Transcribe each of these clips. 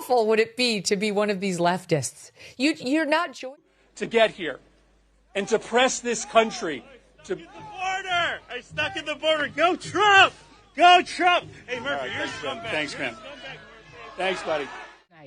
awful would it be to be one of these leftists? You're not joining. To get here and to press this country to the border. I stuck at the border. Go Trump. Go Trump. Hey, Murphy, you're a scumbag. Thanks, man. Thanks, buddy.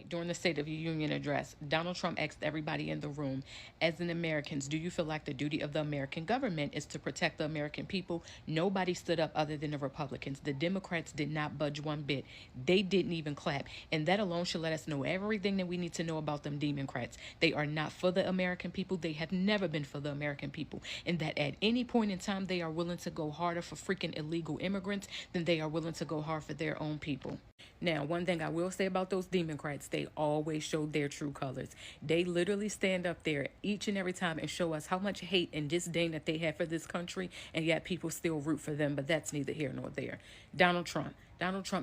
During the State of the Union address, Donald Trump asked everybody in the room, as an Americans, do you feel like the duty of the American government is to protect the American people? Nobody stood up other than the Republicans. The Democrats did not budge one bit. They didn't even clap. And that alone should let us know everything that we need to know about them Democrats. They are not for the American people. They have never been for the American people. And that at any point in time, they are willing to go harder for freaking illegal immigrants than they are willing to go hard for their own people. Now, one thing I will say about those Democrats, they always show their true colors. They literally stand up there each and every time and show us how much hate and disdain that they have for this country, and yet people still root for them, but that's neither here nor there. Donald Trump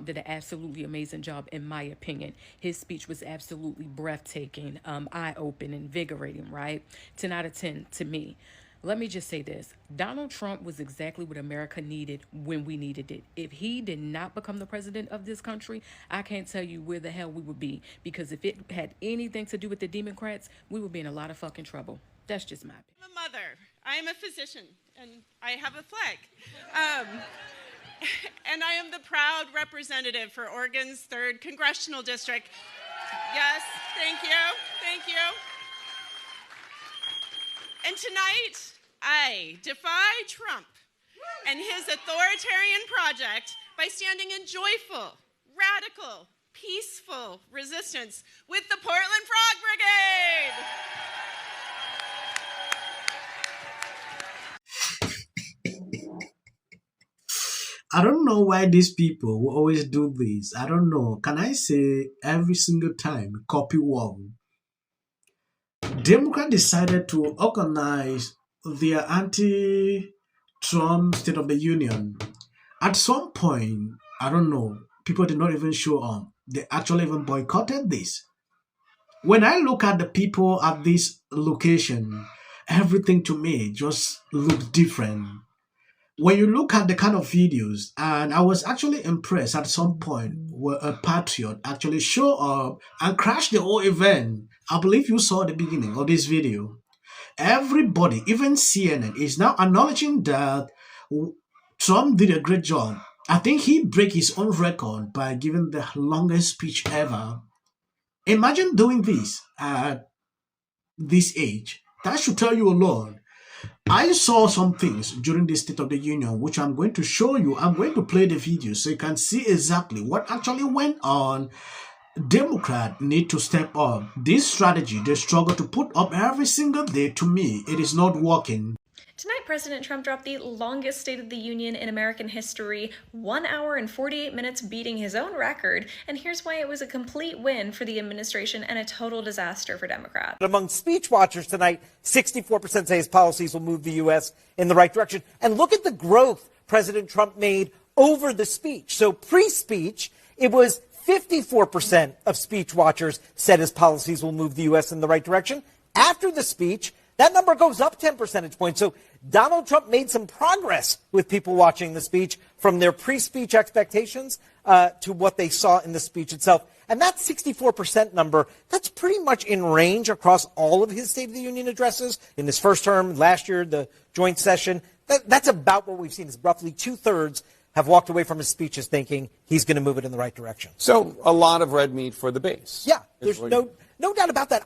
did an absolutely amazing job, in my opinion. His speech was absolutely breathtaking, eye-opening, invigorating, right? 10 out of 10 to me. Let me just say this. Donald Trump was exactly what America needed when we needed it. If he did not become the president of this country, I can't tell you where the hell we would be. Because if it had anything to do with the Democrats, we would be in a lot of fucking trouble. That's just my opinion. I'm a mother. I am a physician. And I have a flag. And I am the proud representative for Oregon's 3rd Congressional District. Yes, thank you. Thank you. And tonight, I defy Trump and his authoritarian project by standing in joyful, radical, peaceful resistance with the Portland Frog Brigade! I don't know why these people will always do this. I don't know. Can I say every single time, copy one? Democrats decided to organize their anti-Trump State of the Union. At some point, I don't know, people did not even show up. They actually even boycotted this. When I look at the people at this location, everything to me just looked different. When you look at the kind of videos, and I was actually impressed at some point where a patriot actually showed up and crashed the whole event. I believe you saw the beginning of this video. Everybody, even CNN, is now acknowledging that Trump did a great job. I think he broke his own record by giving the longest speech ever. Imagine doing this at this age. That should tell you a lot. I saw some things during the State of the Union, which I'm going to show you. I'm going to play the video so you can see exactly what actually went on. Democrats need to step up. This strategy they struggle to put up every single day, to me, it is not working. Tonight, President Trump dropped the longest State of the Union in American history, 1 hour and 48 minutes, beating his own record. And here's why it was a complete win for the administration and a total disaster for Democrats. Among speech watchers tonight, 64% say his policies will move the U.S. in the right direction. And look at the growth President Trump made over the speech. So pre-speech, it was 54% of speech watchers said his policies will move the U.S. in the right direction. After the speech, that number goes up 10 percentage points. So Donald Trump made some progress with people watching the speech from their pre-speech expectations to what they saw in the speech itself. And that 64% number, that's pretty much in range across all of his State of the Union addresses. In his first term, last year, the joint session, that's about what we've seen. Is roughly 2/3 have walked away from his speeches thinking he's going to move it in the right direction. So a lot of red meat for the base. Yeah, there's no doubt about that.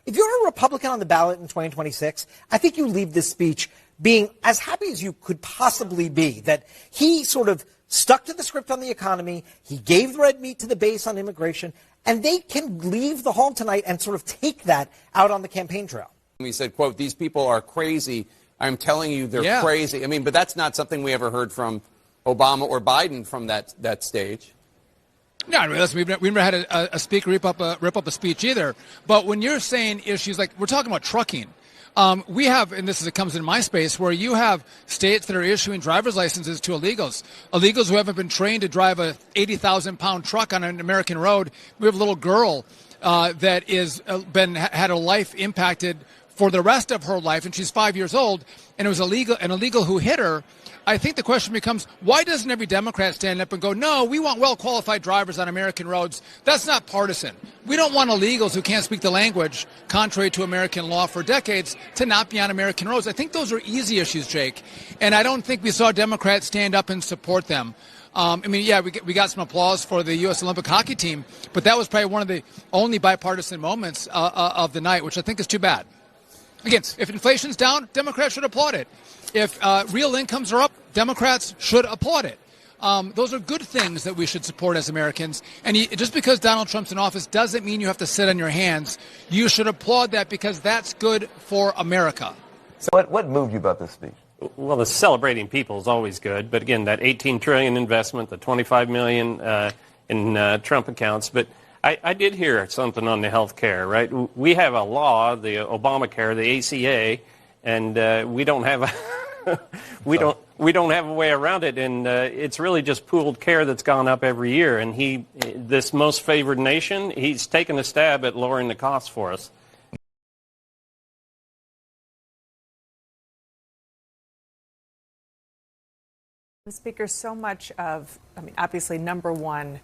If you're a Republican on the ballot in 2026, I think you leave this speech being as happy as you could possibly be, that he sort of stuck to the script on the economy, he gave the red meat to the base on immigration, and they can leave the hall tonight and sort of take that out on the campaign trail. He said, quote, these people are crazy. I'm telling you they're crazy. I mean, but that's not something we ever heard from Obama or Biden from that stage. No, listen, we've never had a speaker rip up a speech either. But when you're saying issues like, we're talking about trucking, we have, and it comes in my space, where you have states that are issuing driver's licenses to illegals who haven't been trained to drive a 80,000-pound truck on an American road. We have a little girl that had a life impacted for the rest of her life, and she's 5 years old, and it was an illegal who hit her, I think the question becomes, why doesn't every Democrat stand up and go, no, we want well-qualified drivers on American roads. That's not partisan. We don't want illegals who can't speak the language, contrary to American law for decades, to not be on American roads. I think those are easy issues, Jake, and I don't think we saw Democrats stand up and support them. We got some applause for the U.S. Olympic hockey team, but that was probably one of the only bipartisan moments of the night, which I think is too bad. Again, if inflation's down, Democrats should applaud it. If real incomes are up, Democrats should applaud it. Those are good things that we should support as Americans. And just because Donald Trump's in office doesn't mean you have to sit on your hands. You should applaud that because that's good for America. So what moved you about this speech? Well, the celebrating people is always good. But again, that $18 trillion investment, the $25 million in Trump accounts. But I did hear something on the health care, right? We have a law, the Obamacare, the ACA, and we don't have a we don't have a way around it, and it's really just pooled care that's gone up every year. And this most favored nation, he's taken a stab at lowering the costs for us. Speaker, so much of, obviously, number one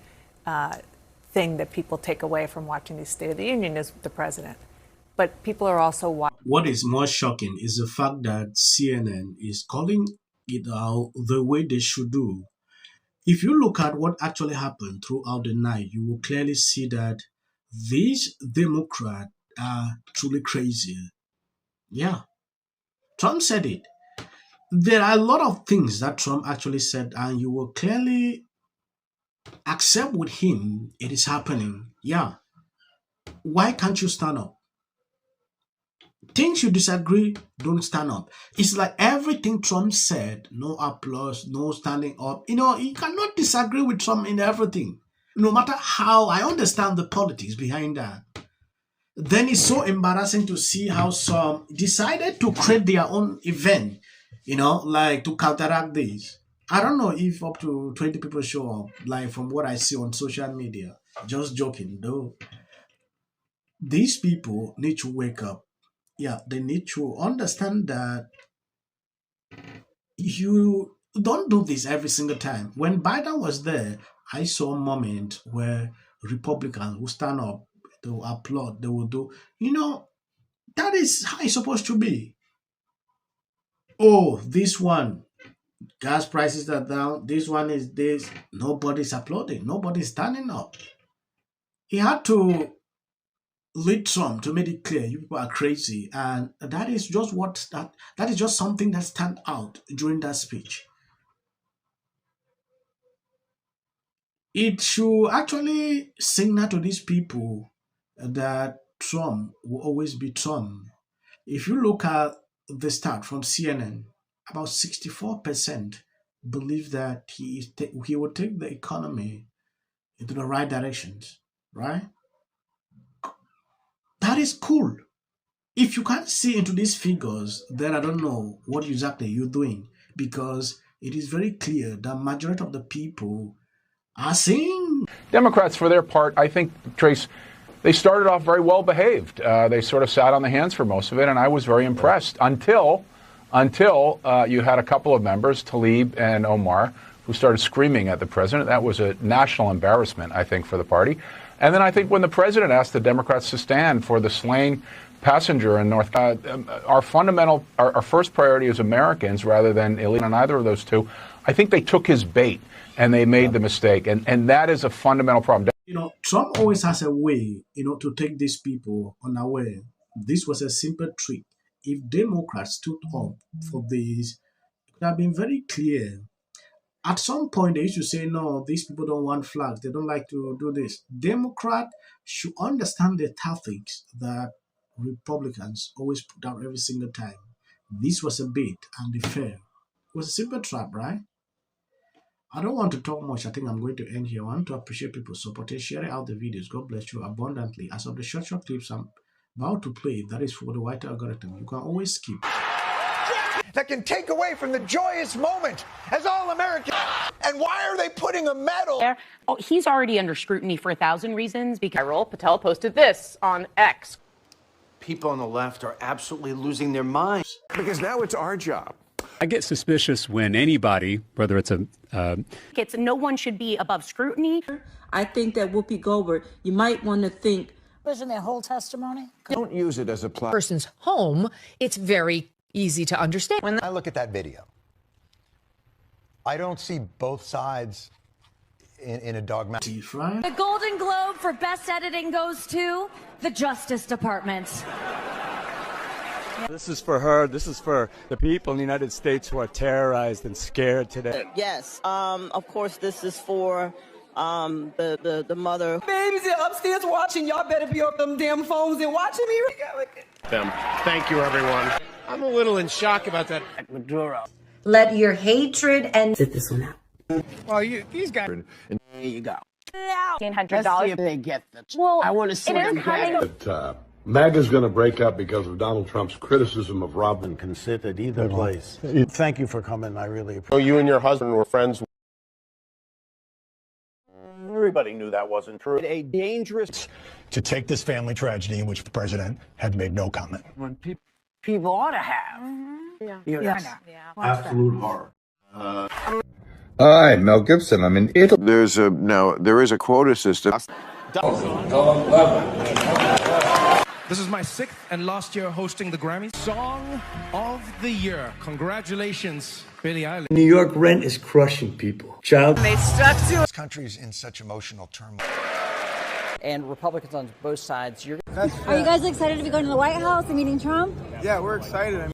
thing that people take away from watching the State of the Union is the president. But people are also watching. What is more shocking is the fact that CNN is calling it out the way they should do. If you look at what actually happened throughout the night, you will clearly see that these Democrats are truly crazy. Yeah, Trump said it. There are a lot of things that Trump actually said, and you will clearly accept with him it is happening. Yeah. Why can't you stand up? Things you disagree, don't stand up. It's like everything Trump said, no applause, no standing up. You cannot disagree with Trump in everything. No matter how, I understand the politics behind that. Then it's so embarrassing to see how some decided to create their own event, like to counteract this. I don't know if up to 20 people show up, like from what I see on social media. Just joking, though. These people need to wake up. Yeah, they need to understand that you don't do this every single time. When Biden was there, I saw a moment where Republicans will stand up, they will applaud, they will do, that is how it's supposed to be. Oh, this one, gas prices are down, this one is this. Nobody's applauding, nobody's standing up. He had to lead Trump to make it clear you people are crazy, and that is just that is just something that stand out during that speech. It should actually signal to these people that Trump will always be Trump. If you look at the stat from CNN, about 64% believe that he will take the economy into the right directions, right? That is cool. If you can't see into these figures, then I don't know what exactly you're doing, because it is very clear that majority of the people are saying. Democrats, for their part, I think, Trace, they started off very well behaved. They sort of sat on the hands for most of it, and I was very impressed until you had a couple of members, Tlaib and Omar, who started screaming at the president. That was a national embarrassment, I think, for the party. And then I think when the president asked the Democrats to stand for the slain passenger in North, our first priority as Americans rather than illegal on either of those two, I think they took his bait and they made the mistake. And that is a fundamental problem. Trump always has a way, to take these people unaware. This was a simple trick. If Democrats stood up for this, it would have been very clear. At some point, they used to say, no, these people don't want flags. They don't like to do this. Democrats should understand the tactics that Republicans always put out every single time. This was a bait and the fair. It was a simple trap, right? I don't want to talk much. I think I'm going to end here. I want to appreciate people's support and share out the videos. God bless you abundantly. As of the short clips I'm about to play, that is for the white algorithm. You can always skip. That can take away from the joyous moment as all Americans. And why are they putting a medal? Oh, he's already under scrutiny for 1,000 reasons. Because Patel posted this on X. people on the left are absolutely losing their minds. Because now it's our job. I get suspicious when anybody, whether it's no one should be above scrutiny. I think that Whoopi Goldberg, you might want to think. Listen to their whole testimony. Don't use it as a person's home. It's very easy to understand. When I look at that video, I don't see both sides in a dogmatic. The Golden Globe for Best Editing goes to the Justice Department. This is for her. This is for the people in the United States who are terrorized and scared today. Yes. Of course, this is for the mother. Babies are upstairs watching. Y'all better be up them damn phones and watching me. Thank you, everyone. I'm a little in shock about that. Maduro. Let your hatred and sit this one out. Well, these guys. There you go. $1,800. Let's see if they get this. Well, I want to see them get it. MAGA's going to break up because of Donald Trump's criticism of Robin. Can sit at either place. Thank you for coming. I really appreciate it. So you and your husband were friends. Everybody knew that wasn't true. A dangerous To take this family tragedy in which the president had made no comment. when people ought to have. Yeah. Absolute horror. Hi, Mel Gibson. I'm in Italy. There is a quota system. This is my 6th and last year hosting the Grammys. Song of the Year. Congratulations, Billie Eilish. New York rent is crushing people. This country's in such emotional turmoil. And Republicans on both sides. Are you guys excited to be going to the White House and meeting Trump? Yeah, we're excited.